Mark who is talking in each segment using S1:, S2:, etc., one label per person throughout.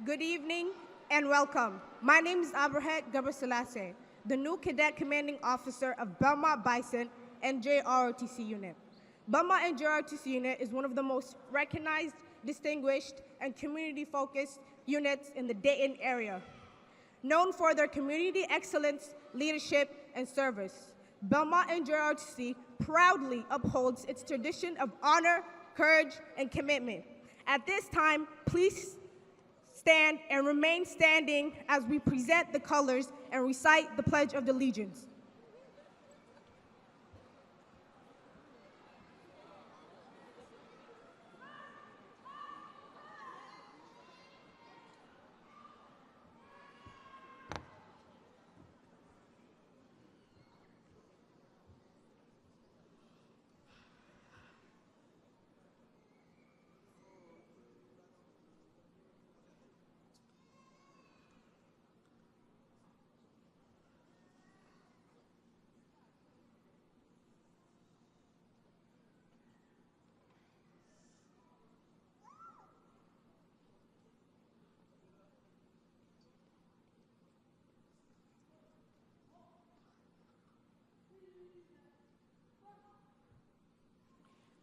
S1: Good evening and welcome. My name is Abrahat Gabraselassie, the new Cadet Commanding Officer of Belmont Bison and JROTC Unit. Belmont and JROTC Unit is one of the most recognized, distinguished, and community-focused units in the Dayton area. Known for their community excellence, leadership, and service, Belmont and JROTC proudly upholds its tradition of honor, courage, and commitment. At this time, please stand and remain standing as we present the colors and recite the Pledge of Allegiance.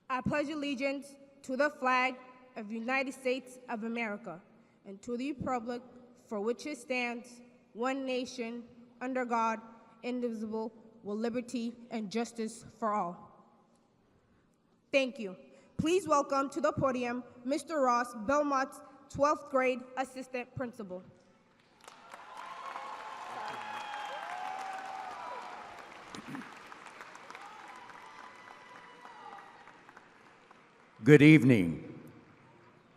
S1: I pledge allegiance to the flag of the United States of America and to the republic for which it stands, one nation, under God, indivisible, with liberty and justice for all. Thank you. Please welcome to the podium Mr. Ross, Belmont's 12th grade assistant principal.
S2: Good evening.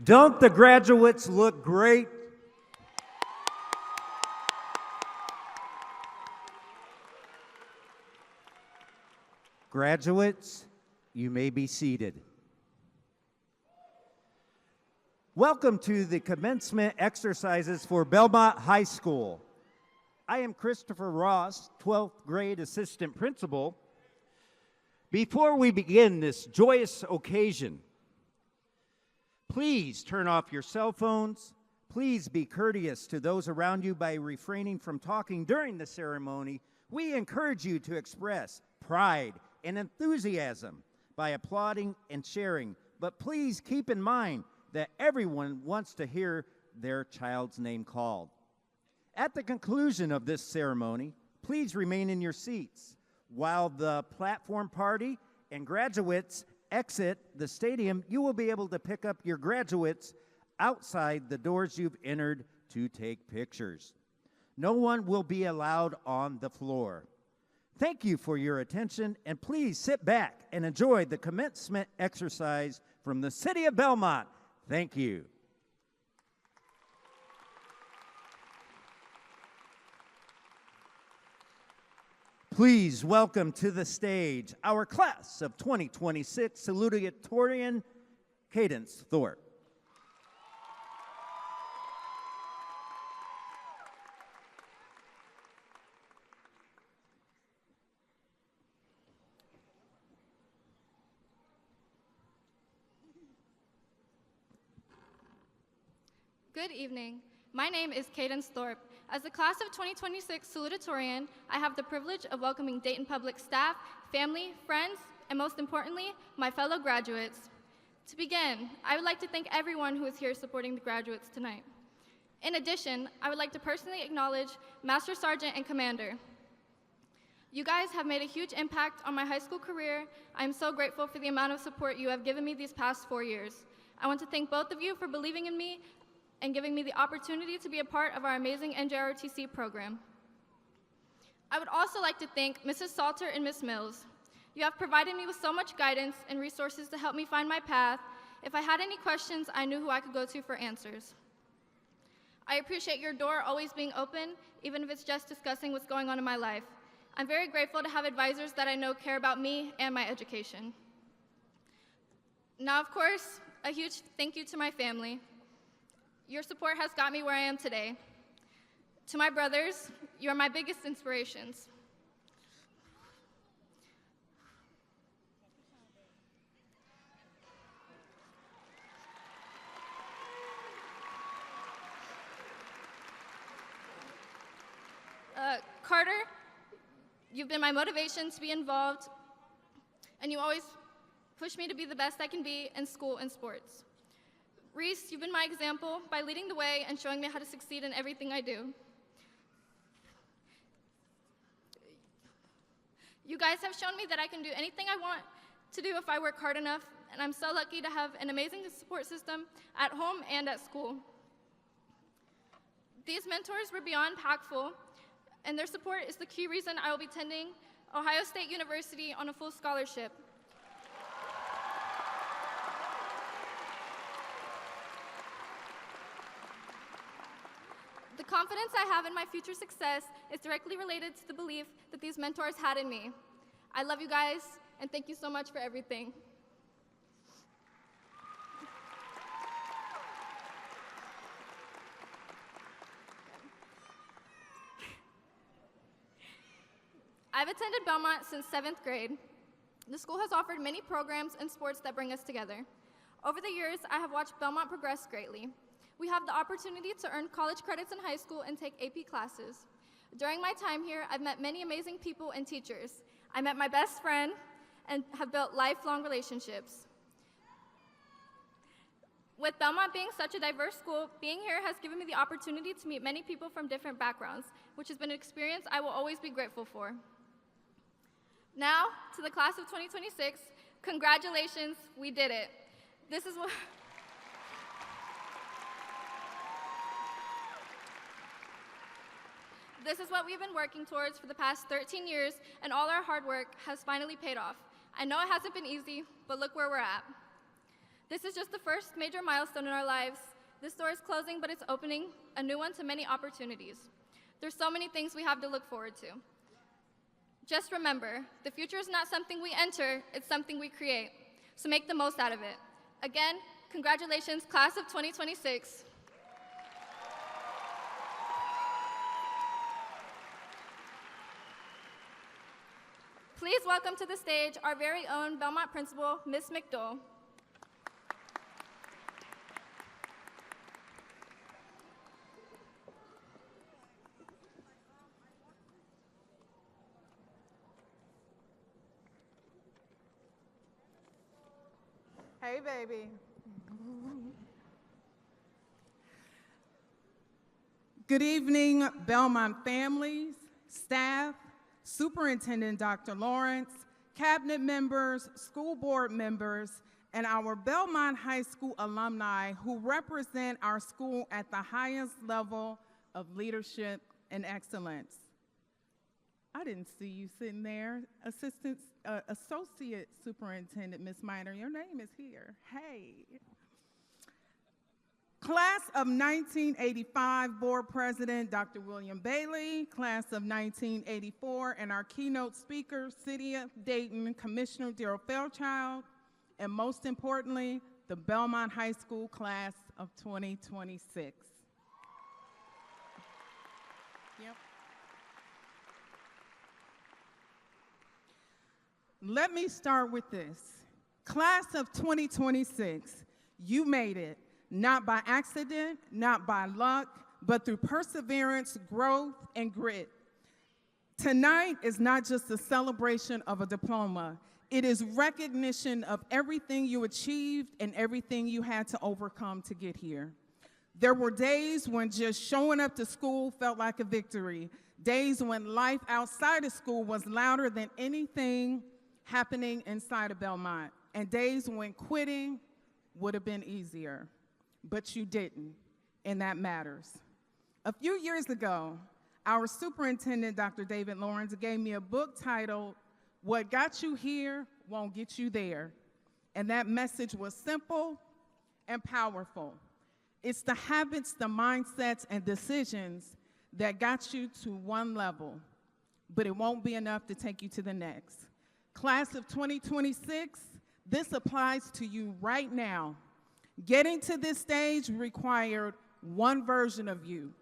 S2: Don't the graduates look great? Graduates, you may be seated. Welcome to the commencement exercises for Belmont High School. I am Christopher Ross, 12th grade assistant principal. Before we begin this joyous occasion, please turn off your cell phones. Please be courteous to those around you by refraining from talking during the ceremony. We encourage you to express pride and enthusiasm by applauding and sharing. But please keep in mind that everyone wants to hear their child's name called. At the conclusion of this ceremony, please remain in your seats while the platform party and graduates exit the stadium. You will be able to pick up your graduates outside the doors you've entered to take pictures. No one will be allowed on the floor. Thank you for your attention, and please sit back and enjoy the commencement exercise from the City of Belmont. Thank you. Please welcome to the stage our class of 2026 salutatorian, Cadence Thorpe.
S3: Good evening. My name is Cadence Thorpe. As the class of 2026 salutatorian, I have the privilege of welcoming Dayton Public staff, family, friends, and most importantly, my fellow graduates. To begin, I would like to thank everyone who is here supporting the graduates tonight. In addition, I would like to personally acknowledge Master Sergeant and Commander. You guys have made a huge impact on my high school career. I am so grateful for the amount of support you have given me these past 4 years. I want to thank both of you for believing in me and giving me the opportunity to be a part of our amazing NJROTC program. I would also like to thank Mrs. Salter and Ms. Mills. You have provided me with so much guidance and resources to help me find my path. If I had any questions, I knew who I could go to for answers. I appreciate your door always being open, even if it's just discussing what's going on in my life. I'm very grateful to have advisors that I know care about me and my education. Now, of course, a huge thank you to my family. Your support has got me where I am today. To my brothers, you are my biggest inspirations. Carter, you've been my motivation to be involved, and you always push me to be the best I can be in school and sports. Reese, you've been my example by leading the way and showing me how to succeed in everything I do. You guys have shown me that I can do anything I want to do if I work hard enough, and I'm so lucky to have an amazing support system at home and at school. These mentors were beyond impactful, and their support is the key reason I will be attending Ohio State University on a full scholarship. The confidence I have in my future success is directly related to the belief that these mentors had in me. I love you guys, and thank you so much for everything. I've attended Belmont since 7th grade. The school has offered many programs and sports that bring us together. Over the years, I have watched Belmont progress greatly. We have the opportunity to earn college credits in high school and take AP classes. During my time here, I've met many amazing people and teachers. I met my best friend and have built lifelong relationships. With Belmont being such a diverse school, being here has given me the opportunity to meet many people from different backgrounds, which has been an experience I will always be grateful for. Now, to the class of 2026, congratulations, we did it. This is what we've been working towards for the past 13 years, and all our hard work has finally paid off. I know it hasn't been easy, but look where we're at. This is just the first major milestone in our lives. This door is closing, but it's opening a new one to many opportunities. There's so many things we have to look forward to. Just remember, the future is not something we enter, it's something we create. So make the most out of it. Again, congratulations, class of 2026. Please welcome to the stage our very own Belmont principal, Ms. McDowell.
S4: Hey, baby. Good evening, Belmont families, staff, Superintendent Dr. Lawrence, cabinet members, school board members, and our Belmont High School alumni who represent our school at the highest level of leadership and excellence. I didn't see you sitting there. Associate Superintendent, Ms. Minor, your name is here. Hey. Class of 1985, Board President Dr. William Bailey, Class of 1984, and our keynote speaker, City of Dayton Commissioner Darrell Fairchild, and most importantly, the Belmont High School Class of 2026. Yep. Let me start with this. Class of 2026, you made it. Not by accident, not by luck, but through perseverance, growth, and grit. Tonight is not just a celebration of a diploma. It is recognition of everything you achieved and everything you had to overcome to get here. There were days when just showing up to school felt like a victory. Days when life outside of school was louder than anything happening inside of Belmont. And days when quitting would have been easier. But you didn't, and that matters. A few years ago, our superintendent, Dr. David Lawrence, gave me a book titled, What Got You Here Won't Get You There. And that message was simple and powerful. It's the habits, the mindsets, and decisions that got you to one level, but it won't be enough to take you to the next. Class of 2026, this applies to you right now. Getting to this stage required one version of you.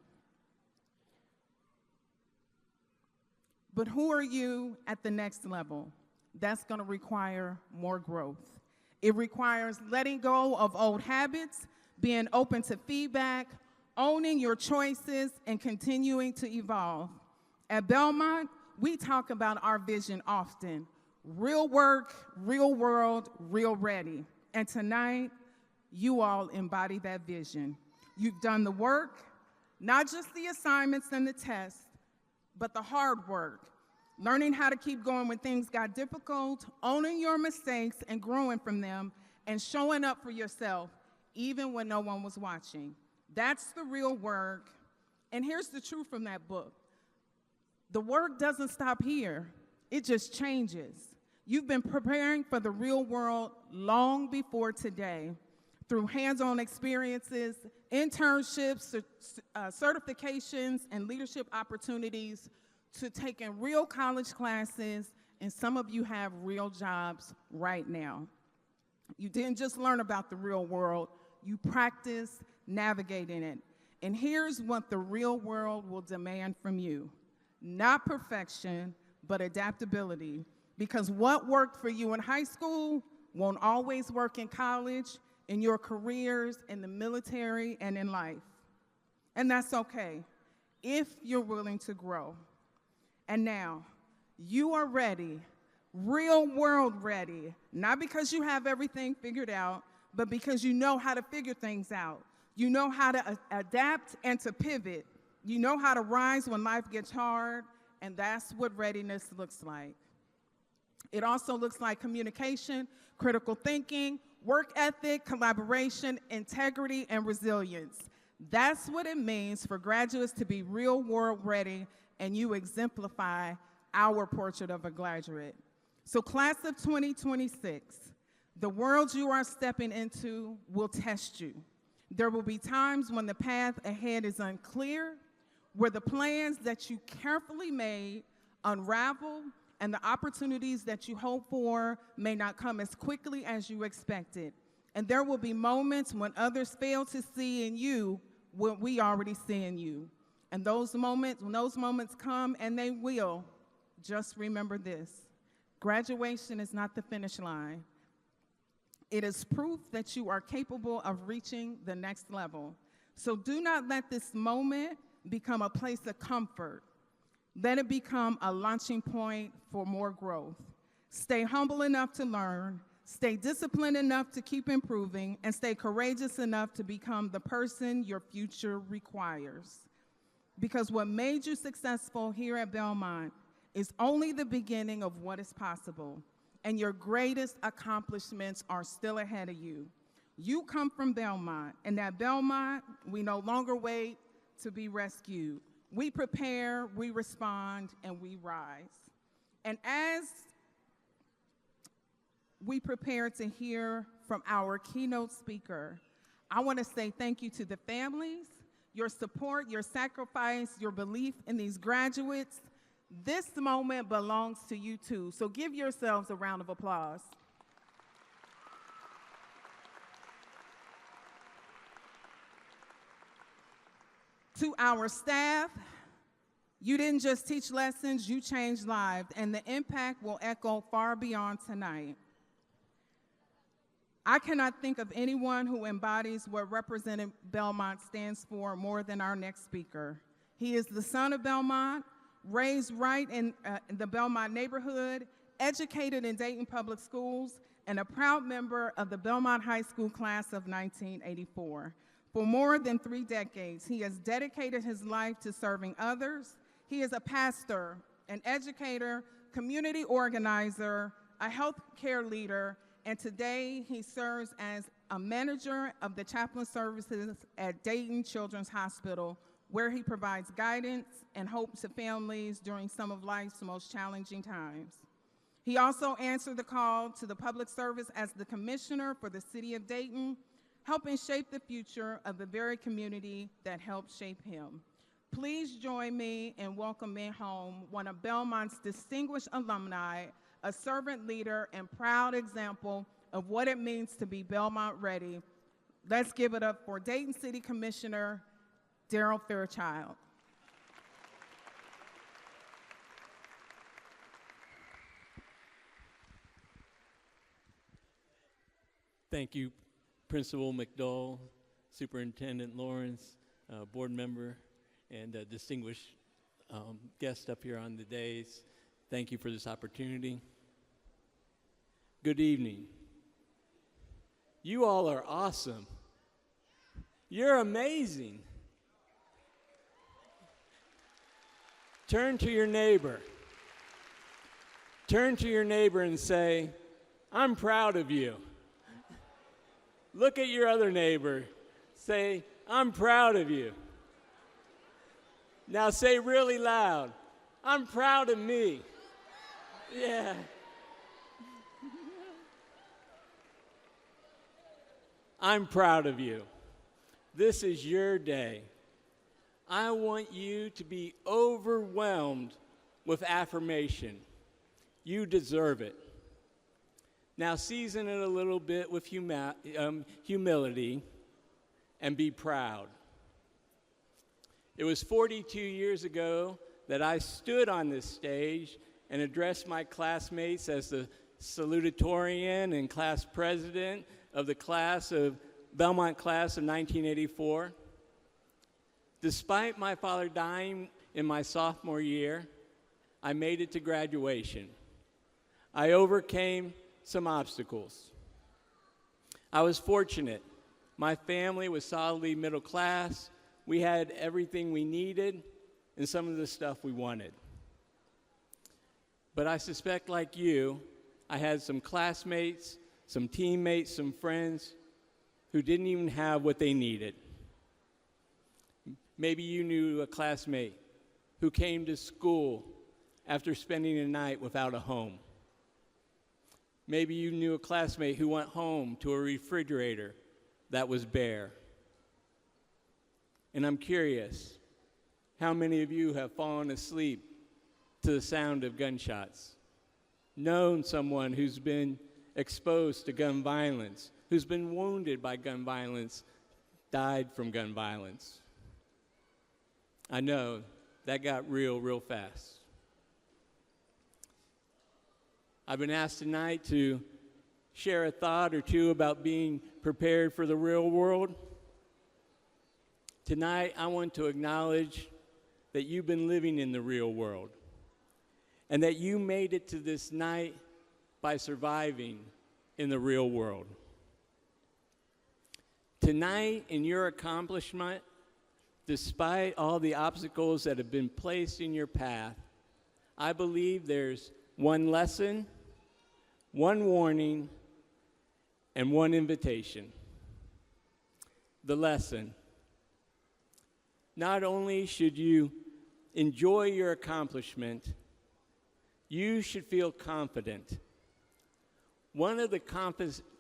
S4: But who are you at the next level? That's going to require more growth. It requires letting go of old habits, being open to feedback, owning your choices, and continuing to evolve. At Belmont, we talk about our vision often. Real work, real world, real ready. And tonight, you all embody that vision. You've done the work, not just the assignments and the tests, but the hard work, learning how to keep going when things got difficult, owning your mistakes and growing from them, and showing up for yourself, even when no one was watching. That's the real work. And here's the truth from that book. The work doesn't stop here. It just changes. You've been preparing for the real world long before today through hands-on experiences, internships, certifications, and leadership opportunities to taking real college classes, and some of you have real jobs right now. You didn't just learn about the real world, you practiced navigating it. And here's what the real world will demand from you. Not perfection, but adaptability. Because what worked for you in high school won't always work in college, in your careers, in the military, and in life. And that's okay, if you're willing to grow. And now, you are ready, real world ready, not because you have everything figured out, but because you know how to figure things out. You know how to adapt and to pivot. You know how to rise when life gets hard, and that's what readiness looks like. It also looks like communication, critical thinking, work ethic, collaboration, integrity, and resilience. That's what it means for graduates to be real world ready, and you exemplify our portrait of a graduate. So class of 2026, the world you are stepping into will test you. There will be times when the path ahead is unclear, where the plans that you carefully made unravel, and the opportunities that you hope for may not come as quickly as you expected. And there will be moments when others fail to see in you what we already see in you. And those moments, when those moments come, and they will, just remember this: graduation is not the finish line. It is proof that you are capable of reaching the next level. So do not let this moment become a place of comfort. Let it become a launching point for more growth. Stay humble enough to learn, stay disciplined enough to keep improving, and stay courageous enough to become the person your future requires. Because what made you successful here at Belmont is only the beginning of what is possible, and your greatest accomplishments are still ahead of you. You come from Belmont, and at Belmont, we no longer wait to be rescued. We prepare, we respond, and we rise. And as we prepare to hear from our keynote speaker, I want to say thank you to the families, your support, your sacrifice, your belief in these graduates. This moment belongs to you too, so give yourselves a round of applause. To our staff, you didn't just teach lessons, you changed lives, and the impact will echo far beyond tonight. I cannot think of anyone who embodies what Representative Belmont stands for more than our next speaker. He is the son of Belmont, raised right in the Belmont neighborhood, educated in Dayton Public Schools, and a proud member of the Belmont High School class of 1984. For more than 3 decades, he has dedicated his life to serving others. He is a pastor, an educator, community organizer, a health care leader, and today he serves as a manager of the chaplain services at Dayton Children's Hospital, where he provides guidance and hope to families during some of life's most challenging times. He also answered the call to the public service as the commissioner for the city of Dayton, helping shape the future of the very community that helped shape him. Please join me in welcoming home one of Belmont's distinguished alumni, a servant leader and proud example of what it means to be Belmont ready. Let's give it up for Dayton City Commissioner Daryl Fairchild.
S5: Thank you, Principal McDowell, Superintendent Lawrence, board member, and distinguished guests up here on the dais, thank you for this opportunity. Good evening. You all are awesome. You're amazing. Turn to your neighbor. Turn to your neighbor and say, I'm proud of you. Look at your other neighbor. Say, I'm proud of you. Now say really loud, I'm proud of me. Yeah. I'm proud of you. This is your day. I want you to be overwhelmed with affirmation. You deserve it. Now season it a little bit with humility and be proud. It was 42 years ago that I stood on this stage and addressed my classmates as the salutatorian and class president of the Belmont class of 1984. Despite my father dying in my sophomore year, I made it to graduation. I overcame some obstacles. I was fortunate. My family was solidly middle class. We had everything we needed and some of the stuff we wanted. But I suspect, like you, I had some classmates, some teammates, some friends who didn't even have what they needed. Maybe you knew a classmate who came to school after spending a night without a home. Maybe you knew a classmate who went home to a refrigerator that was bare. And I'm curious, how many of you have fallen asleep to the sound of gunshots? Known someone who's been exposed to gun violence, who's been wounded by gun violence, died from gun violence? I know, that got real fast. I've been asked tonight to share a thought or two about being prepared for the real world. Tonight, I want to acknowledge that you've been living in the real world and that you made it to this night by surviving in the real world. Tonight, in your accomplishment, despite all the obstacles that have been placed in your path, I believe there's one lesson, one warning, and one invitation. The lesson. Not only should you enjoy your accomplishment, you should feel confident. One of the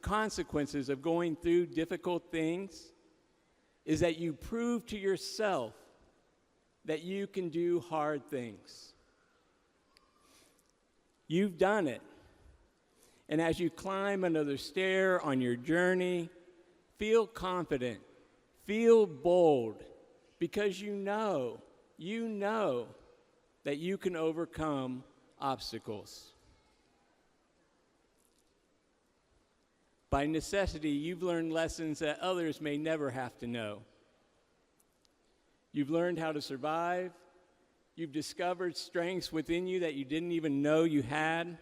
S5: consequences of going through difficult things is that you prove to yourself that you can do hard things. You've done it. And as you climb another stair on your journey, feel confident, feel bold, because you know that you can overcome obstacles. By necessity, you've learned lessons that others may never have to know. You've learned how to survive. You've discovered strengths within you that you didn't even know you had.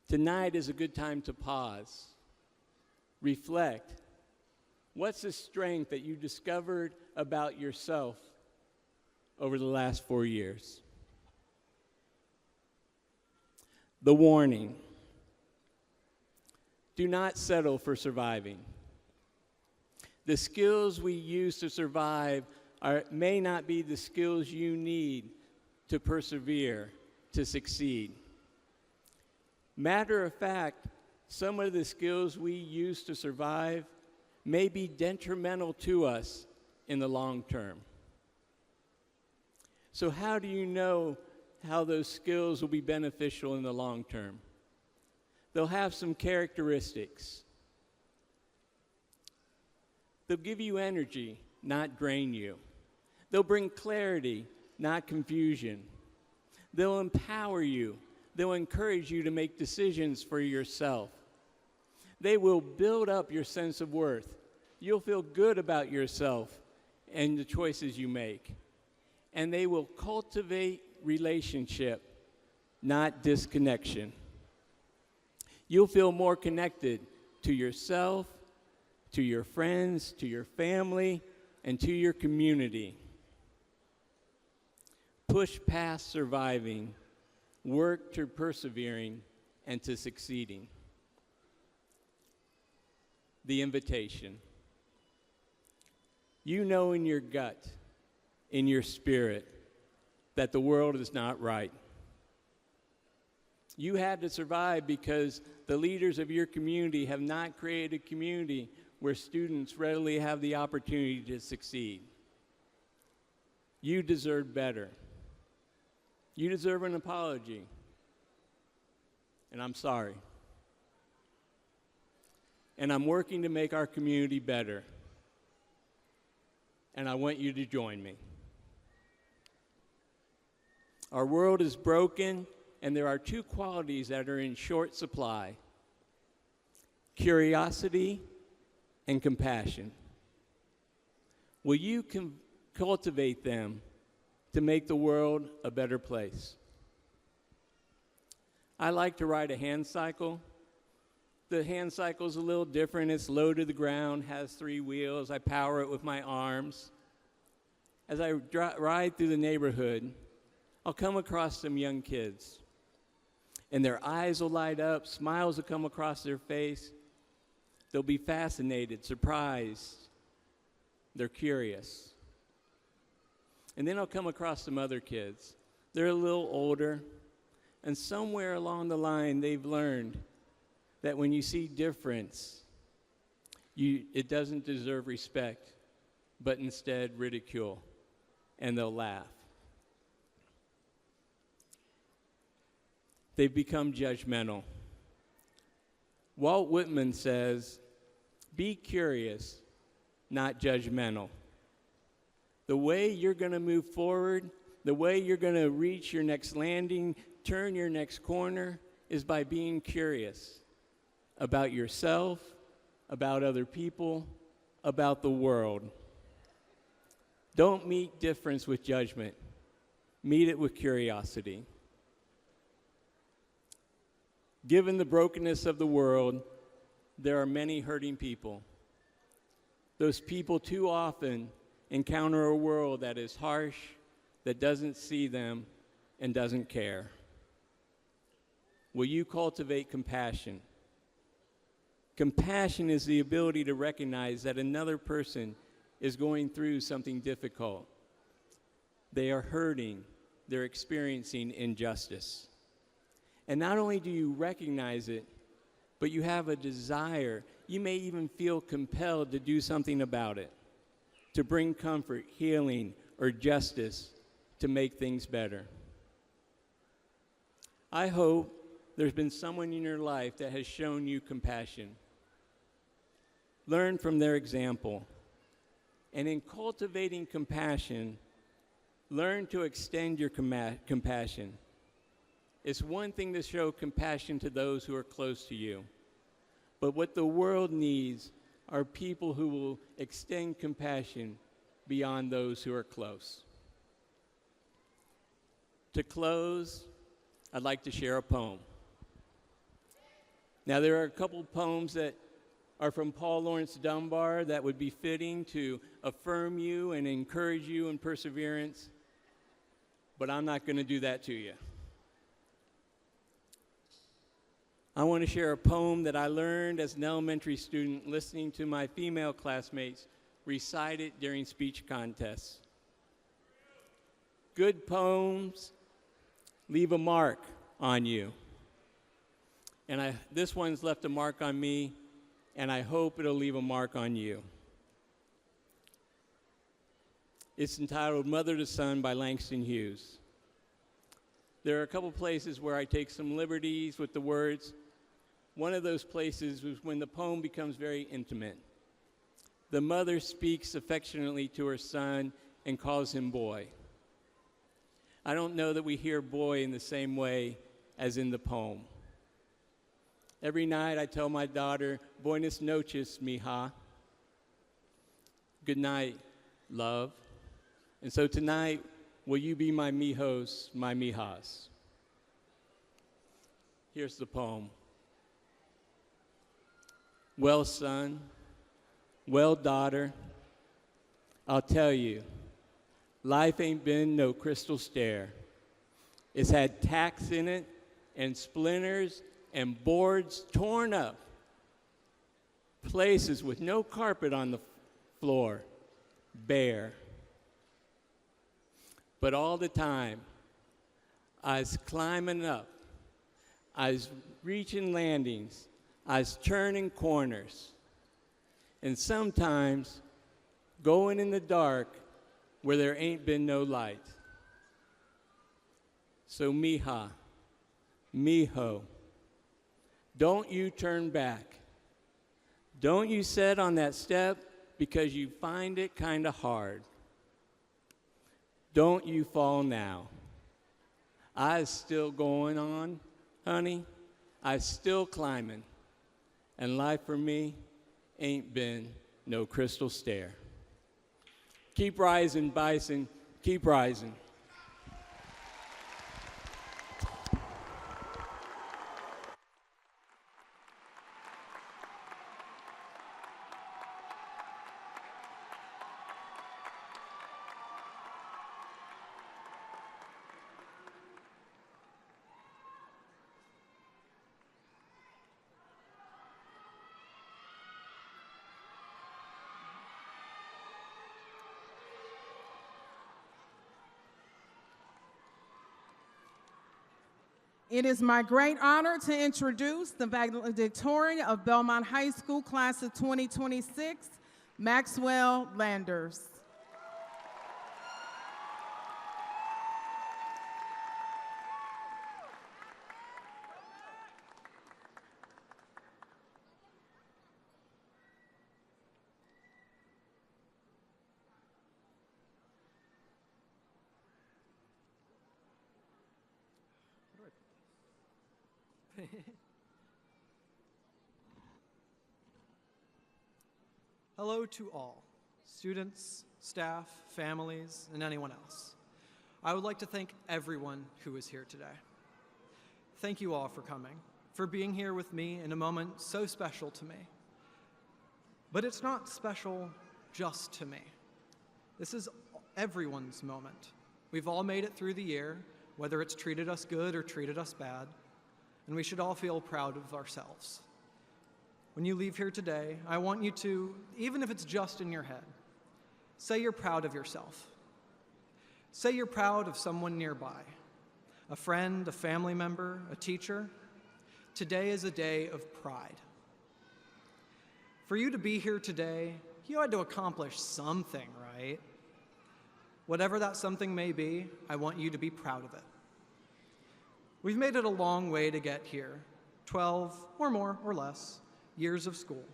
S5: Tonight is a good time to pause, reflect. What's the strength that you discovered about yourself over the last 4 years? The warning. Do not settle for surviving. The skills we use to survive may not be the skills you need to persevere, to succeed. Matter of fact, some of the skills we use to survive may be detrimental to us in the long term. So how do you know how those skills will be beneficial in the long term? They'll have some characteristics. They'll give you energy, not drain you. They'll bring clarity, not confusion. They'll empower you. They'll encourage you to make decisions for yourself. They will build up your sense of worth. You'll feel good about yourself and the choices you make. and they will cultivate relationship, not disconnection. You'll feel more connected to yourself, to your friends, to your family, and to your community. Push past surviving, work to persevering, and to succeeding. The invitation. You know in your gut, in your spirit, that the world is not right. You had to survive because the leaders of your community have not created a community where students readily have the opportunity to succeed. You deserve better. You deserve an apology. And I'm sorry. And I'm working to make our community better. And I want you to join me. Our world is broken, and there are two qualities that are in short supply: curiosity and compassion. Will you cultivate them to make the world a better place? I like to ride a hand cycle. The hand cycle is a little different. It's low to the ground, has 3 wheels. I power it with my arms. As I ride through the neighborhood, I'll come across some young kids, and their eyes will light up, smiles will come across their face. They'll be fascinated, surprised. They're curious. And then I'll come across some other kids. They're a little older, and somewhere along the line, they've learned that when you see difference, it doesn't deserve respect, but instead ridicule, and they'll laugh. They've become judgmental. Walt Whitman says, "Be curious, not judgmental." The way you're going to move forward, the way you're going to reach your next landing, turn your next corner, is by being curious about yourself, about other people, about the world. Don't meet difference with judgment. Meet it with curiosity. Given the brokenness of the world, there are many hurting people. Those people too often encounter a world that is harsh, that doesn't see them, and doesn't care. Will you cultivate compassion? Compassion is the ability to recognize that another person is going through something difficult. They are hurting. They're experiencing injustice. And not only do you recognize it, but you have a desire. You may even feel compelled to do something about it, to bring comfort, healing, or justice to make things better. I hope there's been someone in your life that has shown you compassion. Learn from their example. And in cultivating compassion, learn to extend your compassion. It's one thing to show compassion to those who are close to you. But what the world needs are people who will extend compassion beyond those who are close. To close, I'd like to share a poem. Now, there are a couple poems that are from Paul Laurence Dunbar that would be fitting to affirm you and encourage you in perseverance, but I'm not going to do that to you. I want to share a poem that I learned as an elementary student listening to my female classmates recite it during speech contests. Good poems leave a mark on you. And this one's left a mark on me, and I hope it'll leave a mark on you. It's entitled Mother to Son by Langston Hughes. There are a couple places where I take some liberties with the words. One of those places was when the poem becomes very intimate. The mother speaks affectionately to her son and calls him boy. I don't know that we hear boy in the same way as in the poem. Every night I tell my daughter, Buenas noches, mija. Good night, love. And so tonight will you be my mijos, my mijas? Here's the poem. Well, son, well, daughter, I'll tell you, life ain't been no crystal stair. It's had tacks in it and splinters and boards torn up, places with no carpet on the floor, bare. But all the time, I was climbing up, I was reaching landings, I was turning corners, and sometimes going in the dark where there ain't been no light. So mija, mijo, don't you turn back. Don't you sit on that step because you find it kind of hard. Don't you fall now. I's still going on, honey. I's still climbing. And life for me ain't been no crystal stair. Keep rising, Bison. Keep rising.
S4: It is my great honor to introduce the valedictorian of Belmont High School class of 2026, Maxwell Landers.
S6: Hello to all, students, staff, families, and anyone else. I would like to thank everyone who is here today. Thank you all for coming, for being here with me in a moment so special to me. But it's not special just to me. This is everyone's moment. We've all made it through the year, whether it's treated us good or treated us bad, and we should all feel proud of ourselves. When you leave here today, I want you to, even if it's just in your head, say you're proud of yourself. Say you're proud of someone nearby, a friend, a family member, a teacher. Today is a day of pride. For you to be here today, you had to accomplish something, right? Whatever that something may be, I want you to be proud of it. We've made it a long way to get here, 12 or more or less years of school.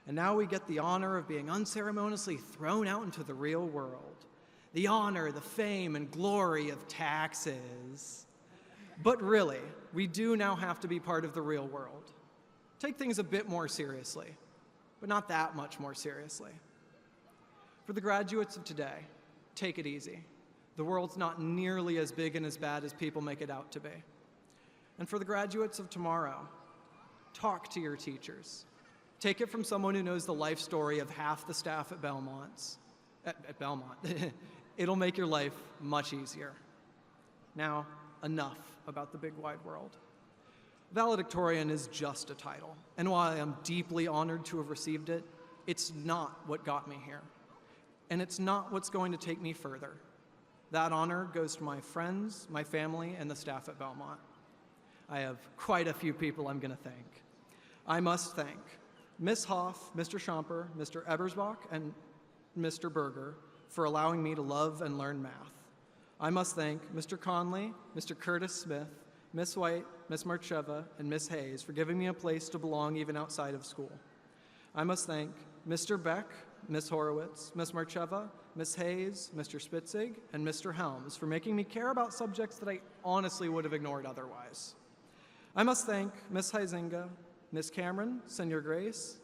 S6: And now we get the honor of being unceremoniously thrown out into the real world. The honor, the fame, and glory of taxes. But really, we do now have to be part of the real world. Take things a bit more seriously, but not that much more seriously. For the graduates of today, take it easy. The world's not nearly as big and as bad as people make it out to be. And for the graduates of tomorrow, talk to your teachers. Take it from someone who knows the life story of half the staff at Belmont. It'll make your life much easier. Now, enough about the big wide world. Valedictorian is just a title, and while I am deeply honored to have received it, it's not what got me here. And it's not what's going to take me further. That honor goes to my friends, my family, and the staff at Belmont. I have quite a few people I'm going to thank. I must thank Ms. Hoff, Mr. Schomper, Mr. Ebersbach, and Mr. Berger for allowing me to love and learn math. I must thank Mr. Conley, Mr. Curtis Smith, Ms. White, Ms. Marcheva, and Ms. Hayes for giving me a place to belong even outside of school. I must thank Mr. Beck, Ms. Horowitz, Ms. Marcheva, Ms. Hayes, Mr. Spitzig, and Mr. Helms for making me care about subjects that I honestly would have ignored otherwise. I must thank Ms. Huizinga, Ms. Cameron, Senor Grace,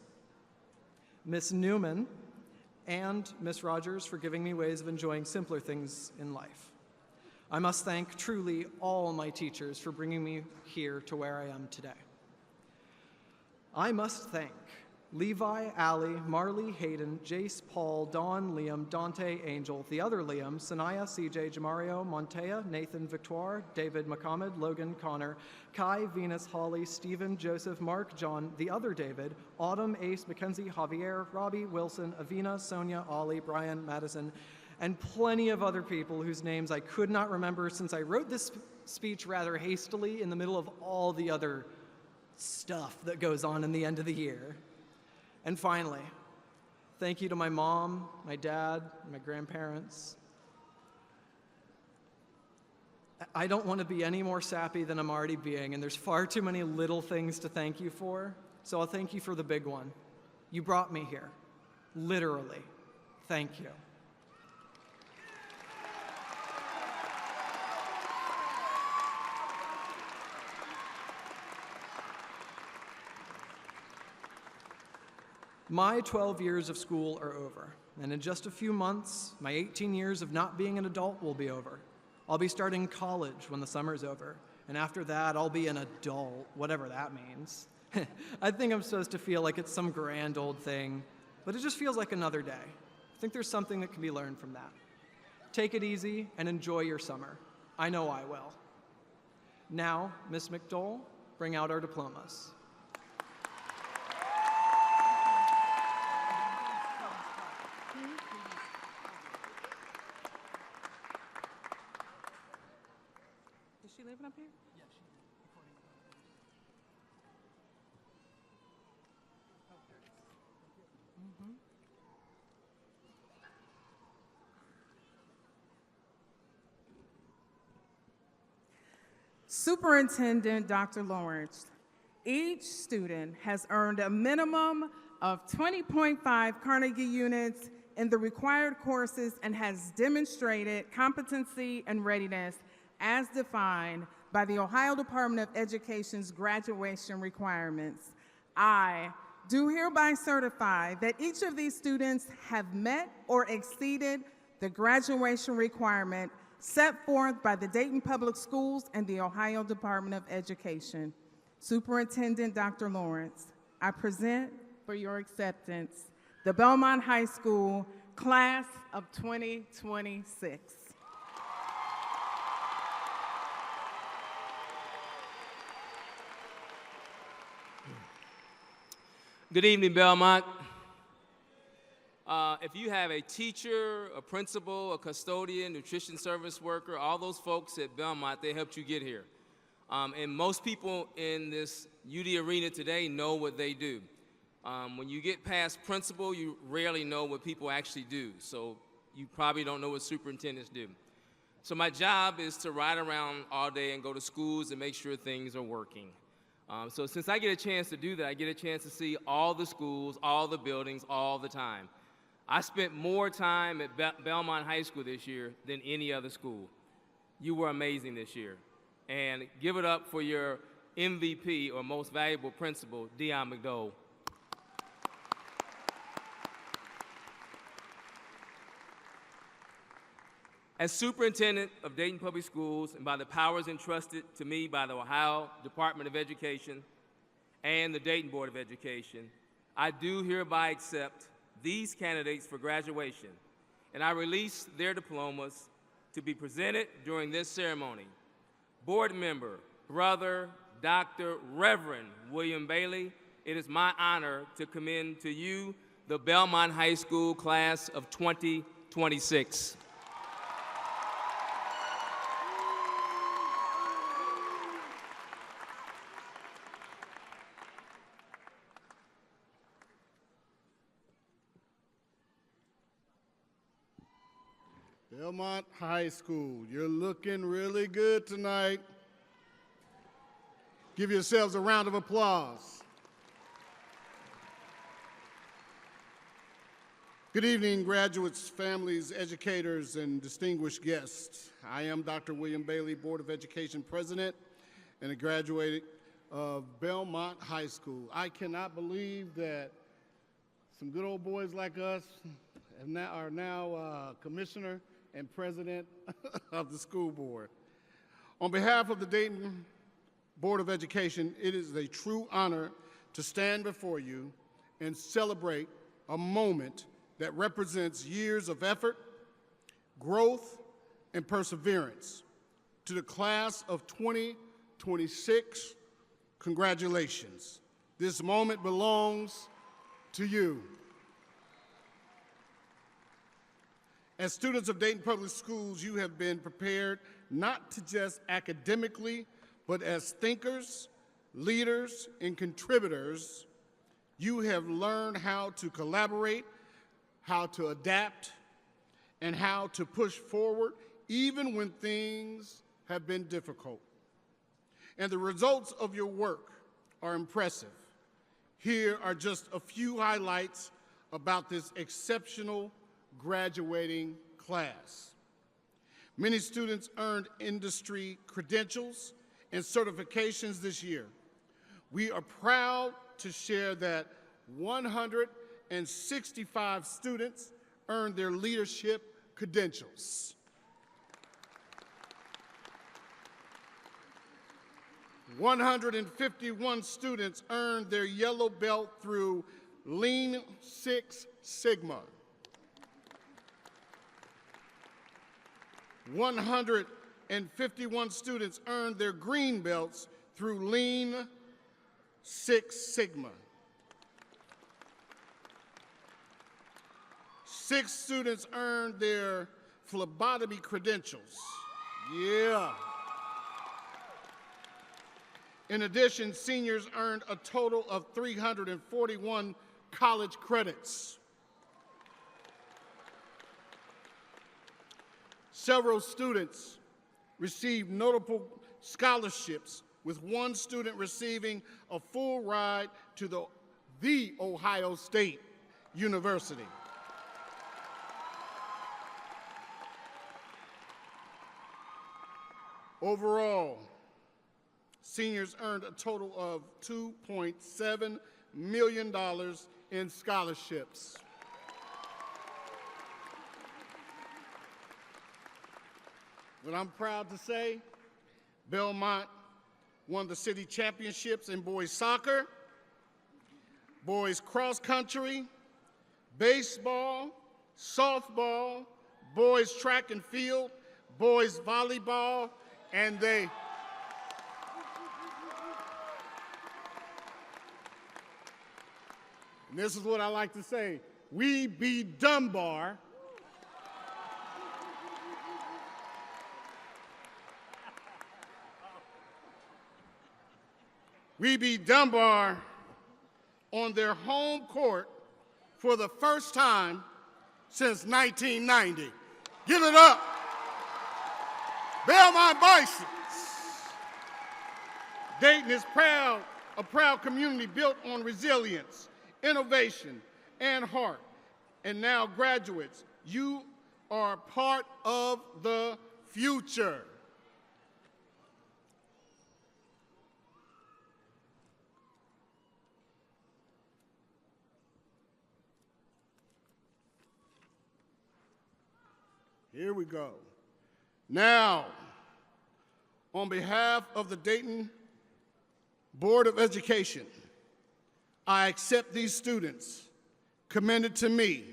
S6: Ms. Newman, and Miss Rogers for giving me ways of enjoying simpler things in life. I must thank truly all my teachers for bringing me here to where I am today. I must thank Levi, Allie, Marley, Hayden, Jace, Paul, Dawn, Liam, Dante, Angel, the other Liam, Sanaya, CJ, Jamario, Montea, Nathan, Victoire, David, Mohammed, Logan, Connor, Kai, Venus, Holly, Stephen, Joseph, Mark, John, the other David, Autumn, Ace, Mackenzie, Javier, Robbie, Wilson, Avina, Sonia, Ollie, Brian, Madison, and plenty of other people whose names I could not remember since I wrote this speech rather hastily in the middle of all the other stuff that goes on in the end of the year. And finally, thank you to my mom, my dad, my grandparents. I don't want to be any more sappy than I'm already being, and there's far too many little things to thank you for, so I'll thank you for the big one. You brought me here, literally. Thank you. My 12 years of school are over, and in just a few months, my 18 years of not being an adult will be over. I'll be starting college when the summer's over, and after that, I'll be an adult, whatever that means. I think I'm supposed to feel like it's some grand old thing, but it just feels like another day. I think there's something that can be learned from that. Take it easy and enjoy your summer. I know I will. Now, Miss McDowell, bring out our diplomas.
S4: Is she living up here? Yeah, she's recording. Superintendent Dr. Lawrence, each student has earned a minimum of 20.5 Carnegie units in the required courses and has demonstrated competency and readiness as defined by the Ohio Department of Education's graduation requirements. I do hereby certify that each of these students have met or exceeded the graduation requirement set forth by the Dayton Public Schools and the Ohio Department of Education. Superintendent Dr. Lawrence, I present for your acceptance the Belmont High School Class of 2026.
S7: Good evening, Belmont. If you have a teacher, a principal, a custodian, nutrition service worker, all those folks at Belmont, they helped you get here. And most people in this UD arena today know what they do. When you get past principal, you rarely know what people actually do. So you probably don't know what superintendents do. So my job is to ride around all day and go to schools and make sure things are working. So since I get a chance to do that, I get a chance to see all the schools, all the buildings, all the time. I spent more time at Belmont High School this year than any other school. You were amazing this year. And give it up for your MVP, or most valuable principal, Dion McDowell. As superintendent of Dayton Public Schools, and by the powers entrusted to me by the Ohio Department of Education and the Dayton Board of Education, I do hereby accept these candidates for graduation, and I release their diplomas to be presented during this ceremony. Board member, brother, Dr. Reverend William Bailey, it is my honor to commend to you the Belmont High School Class of 2026.
S8: Belmont High School, you're looking really good tonight. Give yourselves a round of applause. Good evening, graduates, families, educators, and distinguished guests. I am Dr. William Bailey, Board of Education President and a graduate of Belmont High School. I cannot believe that some good old boys like us are now Commissioner and President of the school board. On behalf of the Dayton Board of Education, it is a true honor to stand before you and celebrate a moment that represents years of effort, growth, and perseverance. To the class of 2026, congratulations. This moment belongs to you. As students of Dayton Public Schools, you have been prepared not to just academically, but as thinkers, leaders, and contributors. You have learned how to collaborate, how to adapt, and how to push forward even when things have been difficult. And the results of your work are impressive. Here are just a few highlights about this exceptional graduating class. Many students earned industry credentials and certifications this year. We are proud to share that 165 students earned their leadership credentials. 151 students earned their yellow belt through Lean Six Sigma. 151 students earned their green belts through Lean Six Sigma. 6 students earned their phlebotomy credentials. Yeah. In addition, seniors earned a total of 341 college credits. Several students received notable scholarships, with one student receiving a full ride to the Ohio State University. Overall, seniors earned a total of $2.7 million in scholarships. What I'm proud to say, Belmont won the city championships in boys soccer, boys cross country, baseball, softball, boys track and field, boys volleyball, and and this is what I like to say, we beat Dunbar. We beat Dunbar on their home court for the first time since 1990. Give it up. Belmont Bisons. Dayton is proud, a proud community built on resilience, innovation, and heart. And now, graduates, you are part of the future. Here we go. Now, on behalf of the Dayton Board of Education, I accept these students commended to me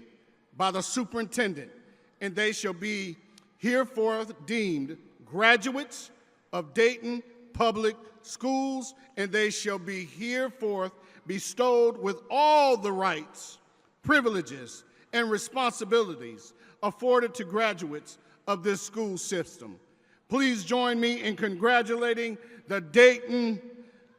S8: by the superintendent, and they shall be hereforth deemed graduates of Dayton Public Schools, and they shall be hereforth bestowed with all the rights, privileges, and responsibilities afforded to graduates of this school system. Please join me in congratulating the Dayton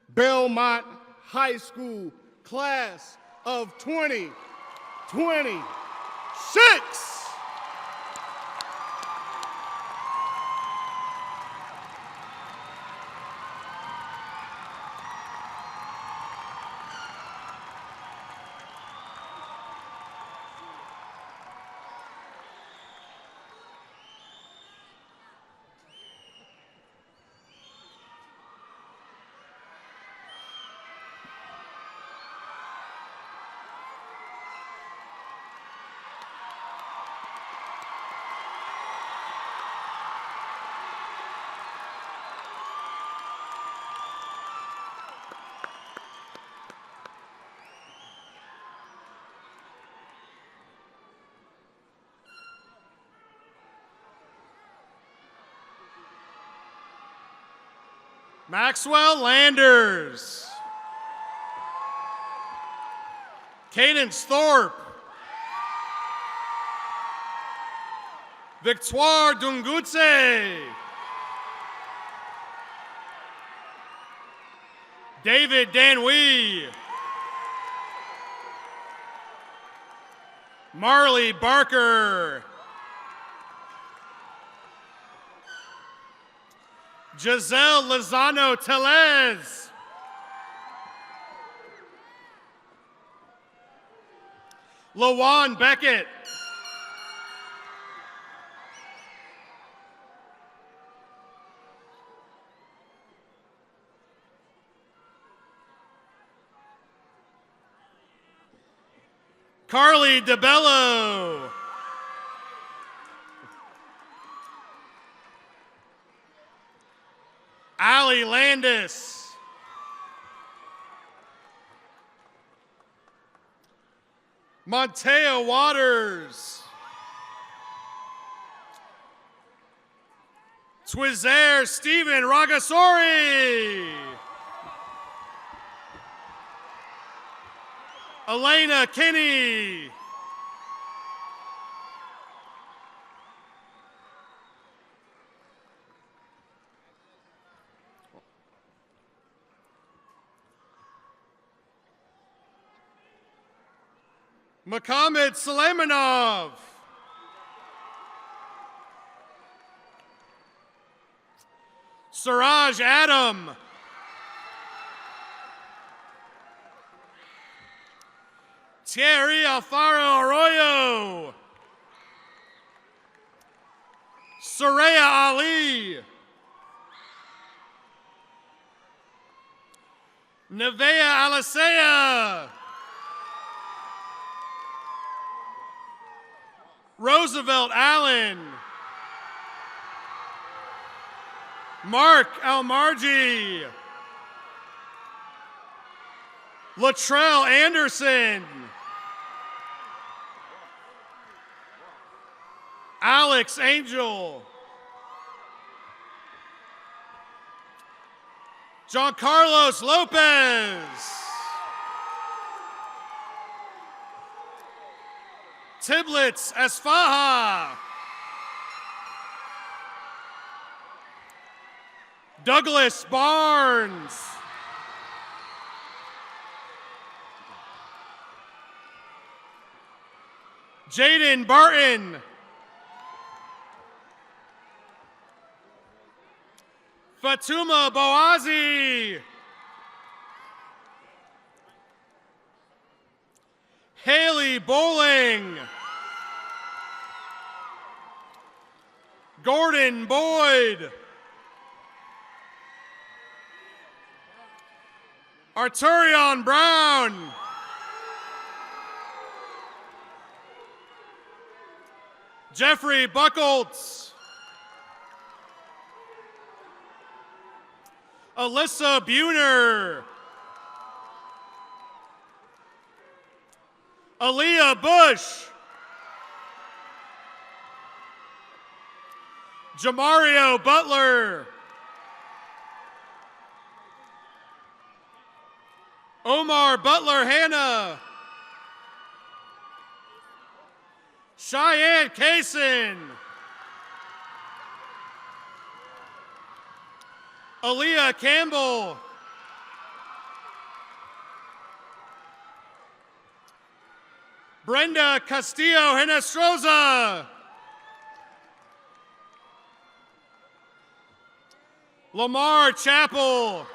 S8: Belmont High School class of 2026. Maxwell Landers. Cadence Thorpe. Victoire Dungutse. David Danwee. Marley Barker. Giselle Lozano Telez. Lawan Beckett. Carly DeBello. Allie Landis. Montea Waters. Twizair Stephen Ragasori. Elena Kinney. Mohammed Suleimanov. Siraj Adam. Thierry Alfaro Arroyo. Soraya Ali. Nevea Alicea. Roosevelt Allen. Mark Almarji. Latrell Anderson. Alex Angel. John Carlos Lopez. Tiblitz Asfaha. Douglas Barnes. Jaden Barton. Fatuma Boazi. Haley Bowling. Gordon Boyd. Arturion Brown. Jeffrey Buckholtz. Alyssa Buhner. Aaliyah Bush. Jamario Butler. Omar Butler Hanna. Cheyenne Kaysen. Aaliyah Campbell. Brenda Castillo Henestroza. Lamar Chappell.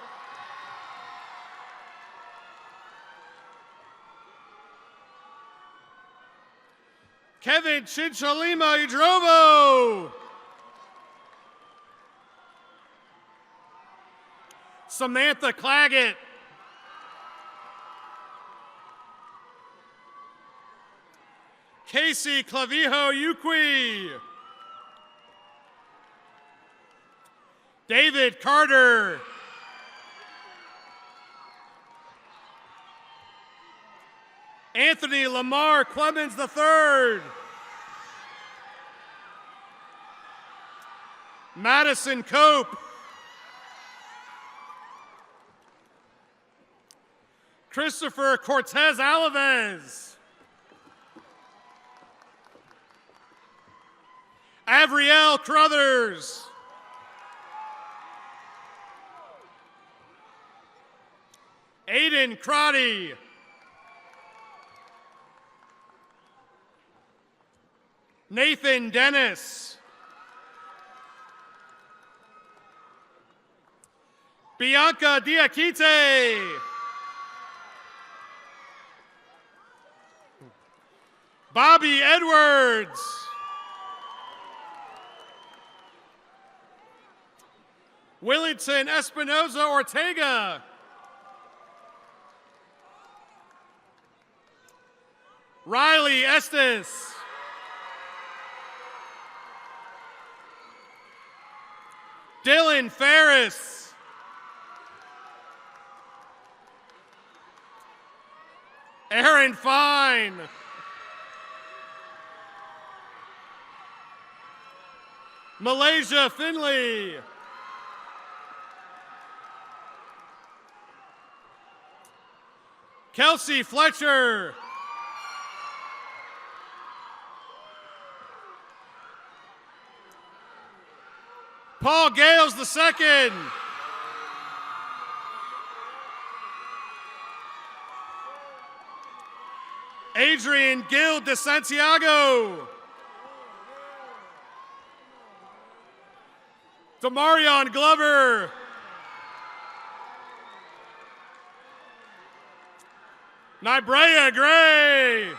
S8: Kevin Chinchalima Udrovo. Samantha Claggett. Casey Clavijo Uqui. David Carter. Anthony Lamar Clemens III. Madison Cope.
S9: Christopher Cortez Alaves. Avriel Crothers. Aiden Crotty. Nathan Dennis. Bianca Diakite. Bobby Edwards. Willington Espinoza Ortega. Riley Estes. Dylan Ferris. Aaron Fine. Malaysia Finley. Kelsey Fletcher. Paul Gales II. Adrian Gil de Santiago. Demarion Glover. Nibrea Gray.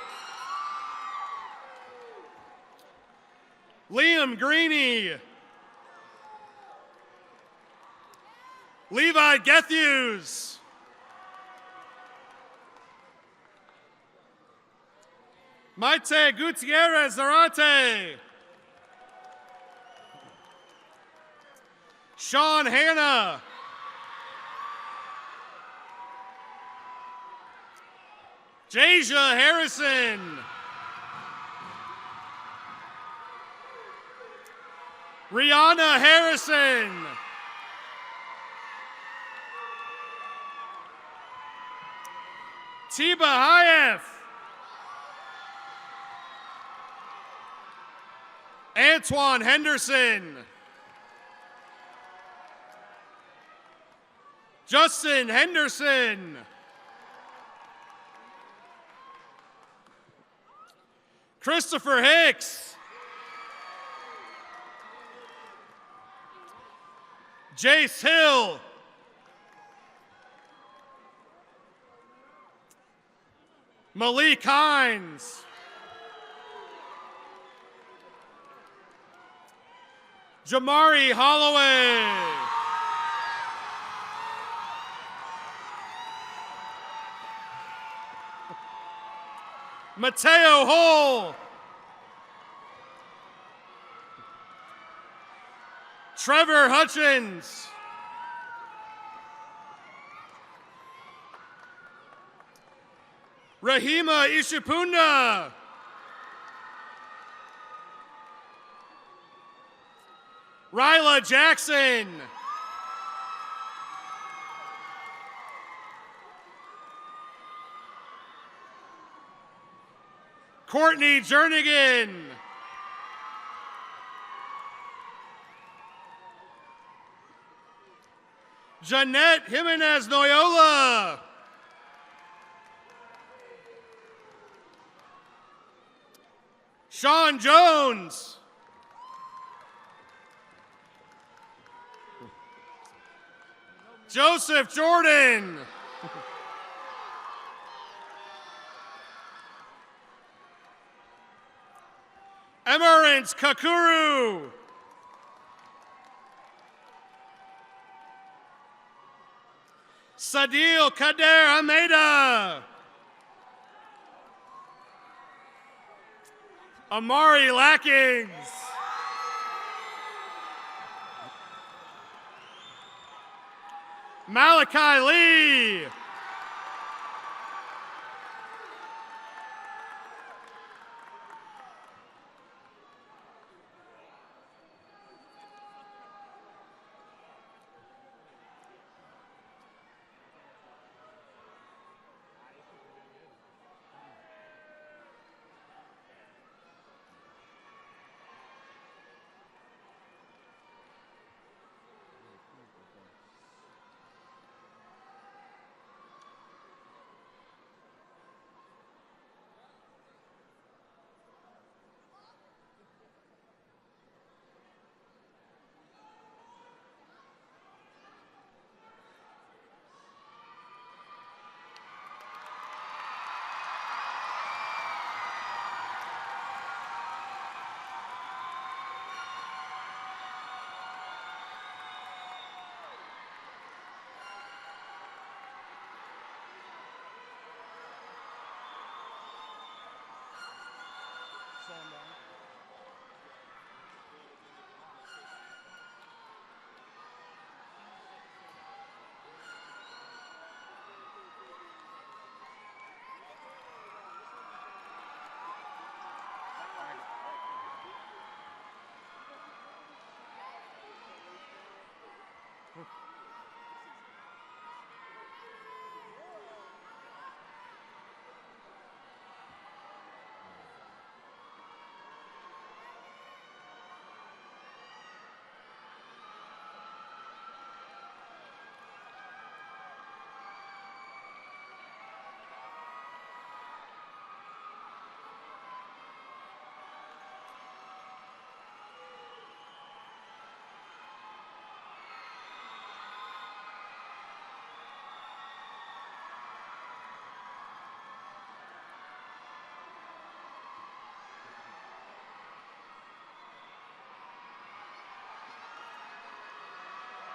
S9: Liam Greeny. Levi Getthews. Maite Gutierrez Zarate. Sean Hanna. Jasia Harrison. Rihanna Harrison. Tiba Hayef. Antoine Henderson. Justin Henderson. Christopher Hicks. Jace Hill. Malik Hines. Jamari Holloway. Mateo Hall. Trevor Hutchins. Rahima Ishipunda. Ryla Jackson. Courtney Jernigan. Jeanette Jimenez Noyola. Sean Jones. Joseph Jordan. Emerance Kakuru. Sadil Kader Almeida. Amari Lackings. Malachi Lee.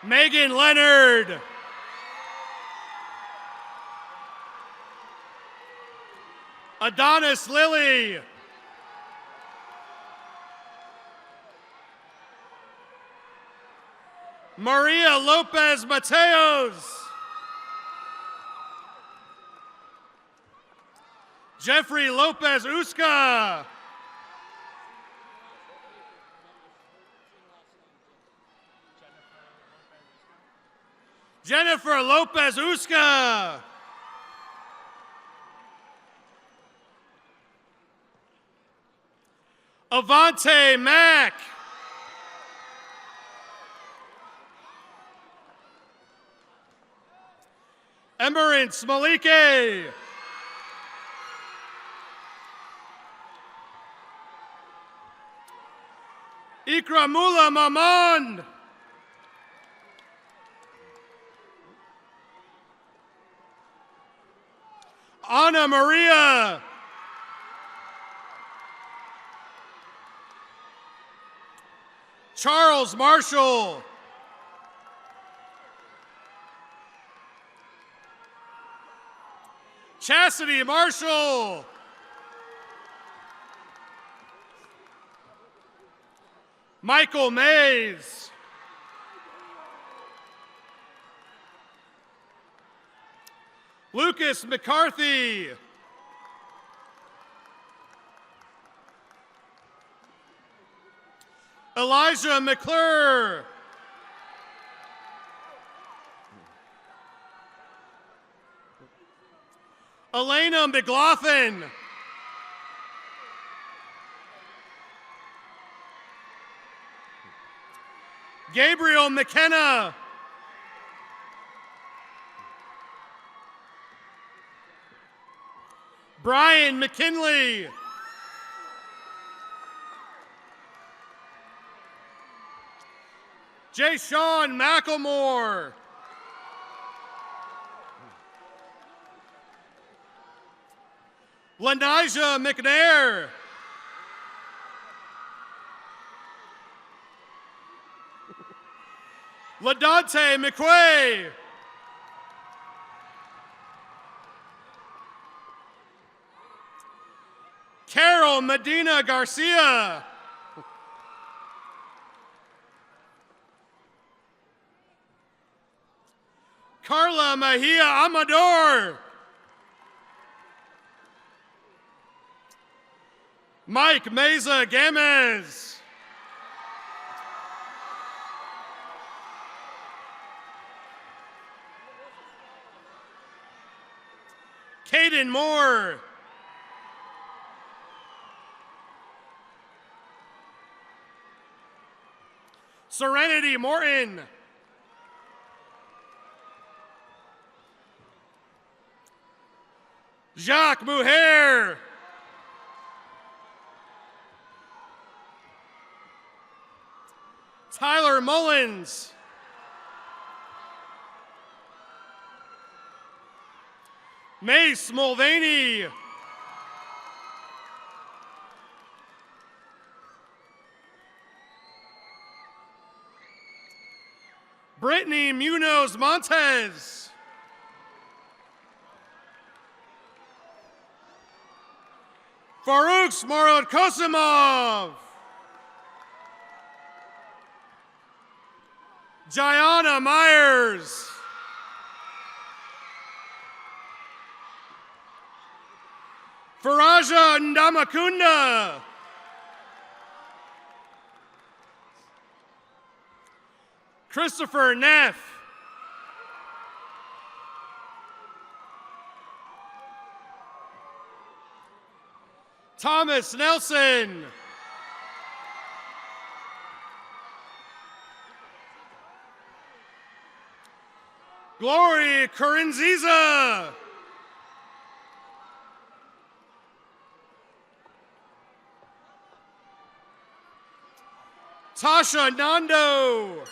S9: Megan Leonard. Adonis Lilly. Maria Lopez Mateos. Jeffrey Lopez Uska. Jennifer Lopez Uska. Avante Mack. Emerence Malike. Ikramula Mamand. Ana Maria. Charles Marshall. Chastity Marshall. Michael Mays. Lucas McCarthy. Elijah McClure. Elena McLaughlin. Gabriel McKenna. Brian McKinley. Jay Sean McElmore. Lanijah McNair. LaDante McQuay. Carol Medina Garcia. Carla Mejia Amador. Mike Meza Gamez. Caden Moore. Serenity Morton. Jacques Muher. Tyler Mullins. Mace Mulvaney. Brittany Munoz Montez. Farouk Smarot Kosimov. Jayana Myers. Faraja Ndamakunda. Christopher Neff. Thomas Nelson. Glory Corinziza. Tasha Nando.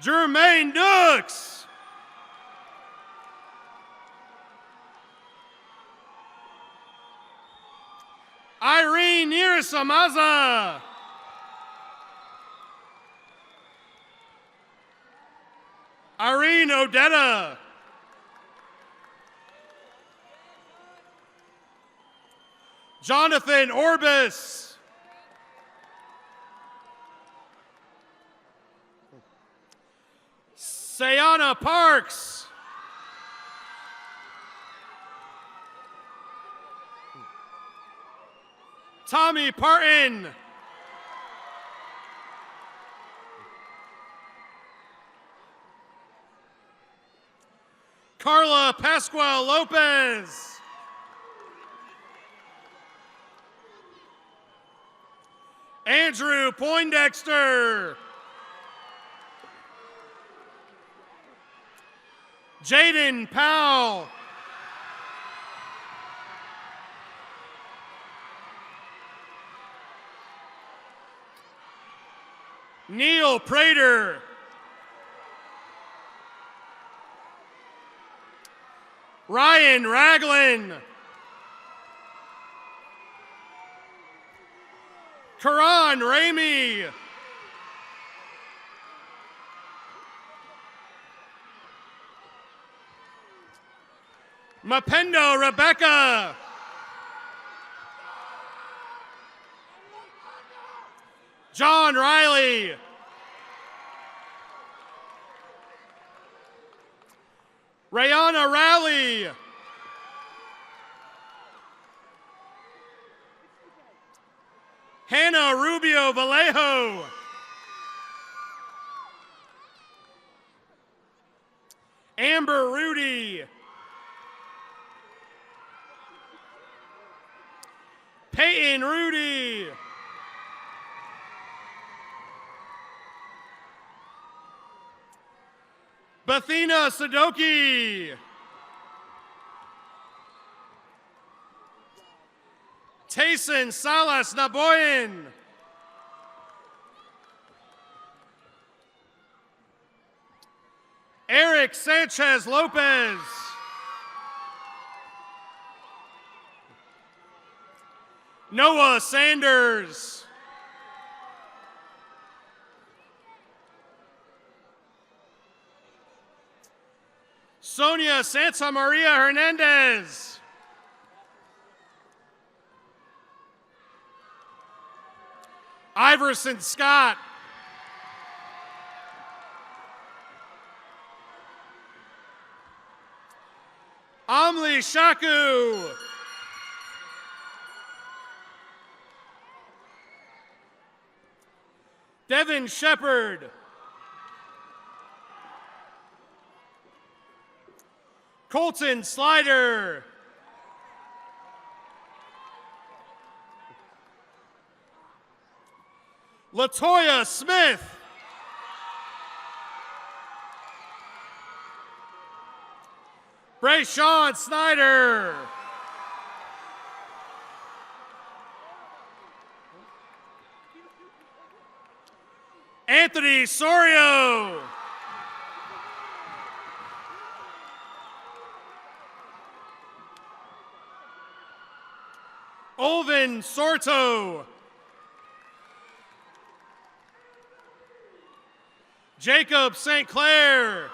S9: Jermaine Dux. Irene Nyirasamaza. Irene Odetta. Jonathan Orbis. Sayana Parks. Tommy Parton. Carla Pascual Lopez. Andrew Poindexter. Jaden Powell. Neil Prater. Ryan Ragland. Karan Ramey. Mapendo Rebecca. John Riley. Rayana Rowley. Hannah Rubio Vallejo. Amber Rudy. Peyton Rudy. Bethina Sadoki. Tayson Salas Naboyan. Eric Sanchez Lopez. Noah Sanders. Sonia Santa Maria Hernandez. Iverson Scott. Amli Shaku. Devin Shepard. Colton Slider. Latoya Smith. Brayshawn Snyder. Anthony Sorio. Olvin Sorto. Jacob St. Clair.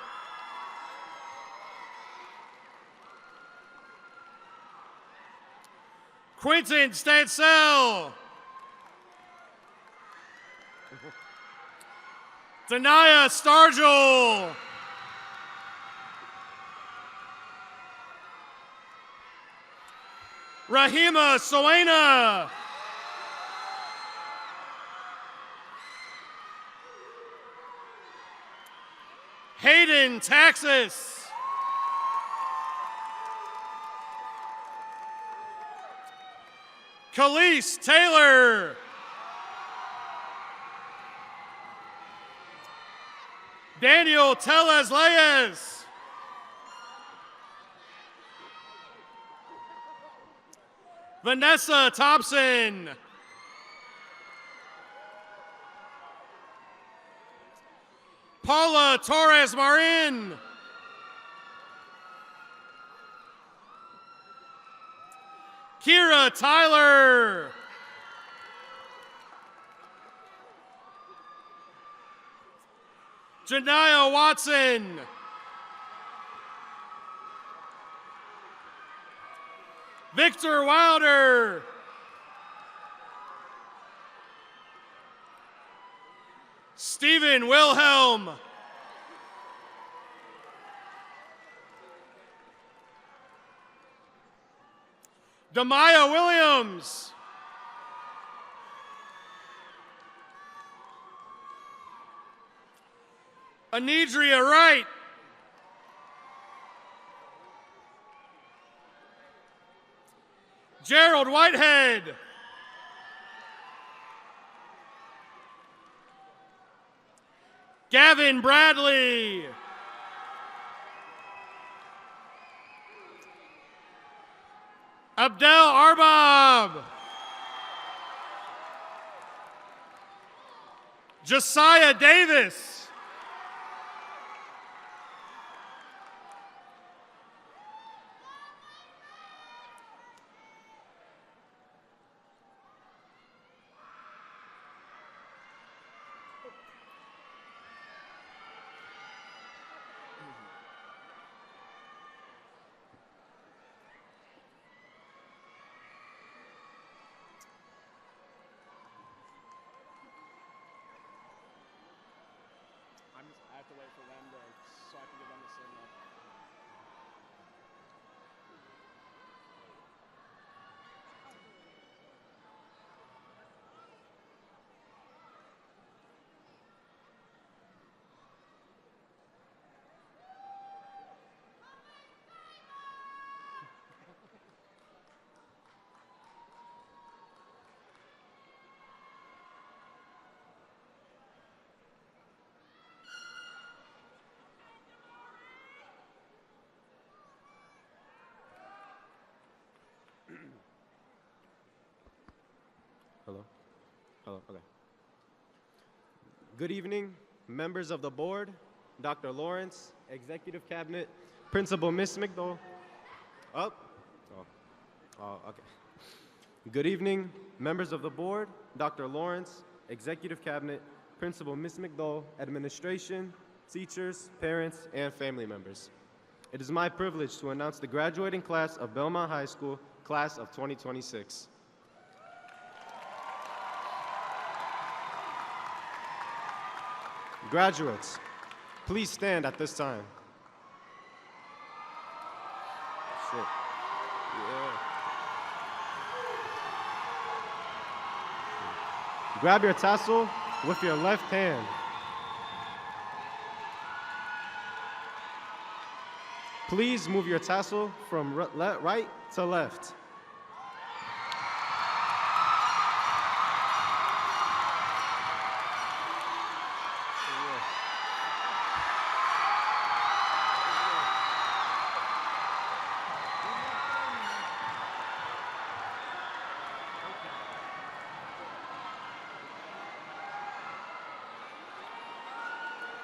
S9: Quentin Stansell. Dania Stargel. Rahima Soena. Hayden Taxis. Khalees Taylor. Daniel Tellez Leyes. Vanessa Thompson. Paula Torres Marin. Kira Tyler. Janiyah Watson. Victor Wilder. Stephen Wilhelm. Demaya Williams. Anidria Wright. Gerald Whitehead. Gavin Bradley. Abdel Arbab. Josiah Davis. I have to wait for them so I can give them the signal.
S10: Hello? Hello, okay. Good evening, members of the board, Dr. Lawrence, Executive Cabinet, Principal Miss McDowell. Oh, okay. Good evening, members of the board, Dr. Lawrence, Executive Cabinet, Principal Miss McDowell, administration, teachers, parents, and family members. It is my privilege to announce the graduating class of Belmont High School, class of 2026. Graduates, please stand at this time. Shit. Yeah. Grab your tassel with your left hand. Please move your tassel from right to left.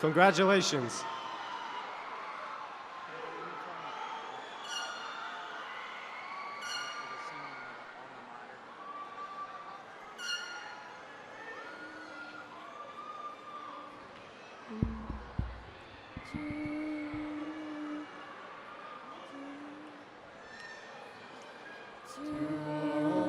S10: Congratulations.
S11: To